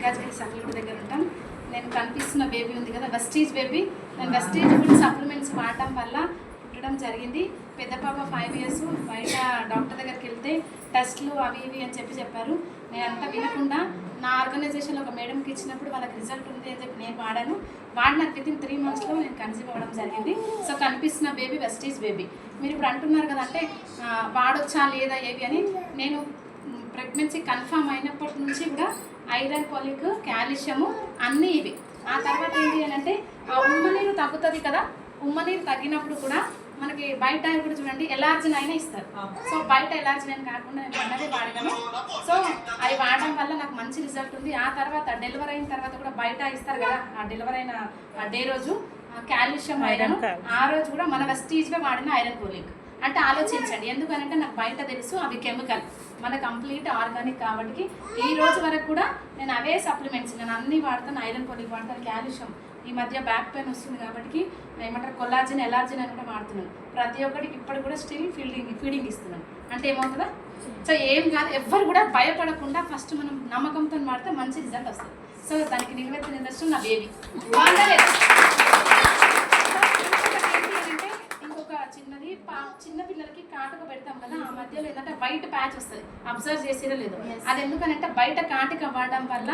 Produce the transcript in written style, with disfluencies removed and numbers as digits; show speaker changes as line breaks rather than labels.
Malkajgiri circle దగ్గర ఉంటాం. నేను కనిపిస్తున్న బేబీ ఉంది కదా, వెస్టీజ్ బేబీ. నేను వెస్టీజ్ ఫుడ్ సప్లిమెంట్స్ వాడటం వల్ల పుట్టడం జరిగింది. పెద్ద పాప 5 years. బయట డాక్టర్ దగ్గరికి వెళ్తే టెస్ట్లు అవి ఇవి అని చెప్పారు. నేను అంతా వినకుండా నా ఆర్గనైజేషన్లో ఒక మేడంకి ఇచ్చినప్పుడు వాళ్ళకి రిజల్ట్ ఉంది అని చెప్పి నేను వాడిన వితిన్ 3 monthsలో నేను కన్సీవ్ అవ్వడం జరిగింది. సో కనిపిస్తున్న బేబీ వెస్టీజ్ బేబీ. మీరు ఇప్పుడు అంటున్నారు కదా, అంటే వాడొచ్చా లేదా ఏవి అని. నేను ప్రెగ్నెన్సీ కన్ఫర్మ్ అయినప్పటి నుంచి కూడా ఐరన్, ఫోలిక్, కాల్షియము అన్నీ ఇవి. ఆ తర్వాత ఏంటి అని అంటే ఉమ్మనీరు తగ్గుతుంది కదా, ఉమ్మనీరు తగ్గినప్పుడు కూడా మనకి బయట ఇప్పుడు చూడండి ఎలార్జిన్ అయినా ఇస్తారు. సో బయట ఎలార్జిన్ అని కాకుండా నేను అన్నదే వాడినాను. సో అవి వాడడం వల్ల నాకు మంచి రిజల్ట్ ఉంది. ఆ తర్వాత డెలివరీ అయిన తర్వాత కూడా బయట ఇస్తారు కదా, ఆ డెలివరీ అయిన డే రోజు కాల్షియం, ఐరన్, ఆ రోజు కూడా మన వెస్టీజ్గా వాడిన ఐరన్ ఫోలిక్. అంటే ఆలోచించండి, ఎందుకనంటే నాకు బయట తెలుసు అవి కెమికల్, మన కంప్లీట్ ఆర్గానిక్. కాబట్టి ఈ రోజు వరకు కూడా నేను అవే సప్లిమెంట్స్ నేను అన్నీ వాడతాను. ఐరన్ ఫోలిక్ వాడతాను, కాల్షియం. ఈ మధ్య బ్యాక్ పెయిన్ వస్తుంది కాబట్టి ఏమంటారు కొల్లాజిన్, ఎలార్జిన్ అని కూడా వాడుతున్నాను. ప్రతి ఒక్కరికి ఇప్పుడు కూడా స్టిల్ ఫీడింగ్ ఇస్తున్నాను. అంటే ఏమవుతుందా? సో ఏం కాదు, ఎవ్వరు కూడా భయపడకుండా ఫస్ట్ మనం నమ్మకంతో వాడితే మంచి రిజల్ట్ వస్తుంది. సో దానికి నిలబెట్టిన నిదర్శనం నా బేబీ. చిన్నది చిన్న పిల్లలకి కాటుక పెడతాం కదా, ఆ మధ్యలో ఏంటంటే వైట్ ప్యాచ్ వస్తుంది. అబ్జర్వ్ చేసిరో లేదు, అది ఎందుకనంటే బయట కాటుక వాడడం వల్ల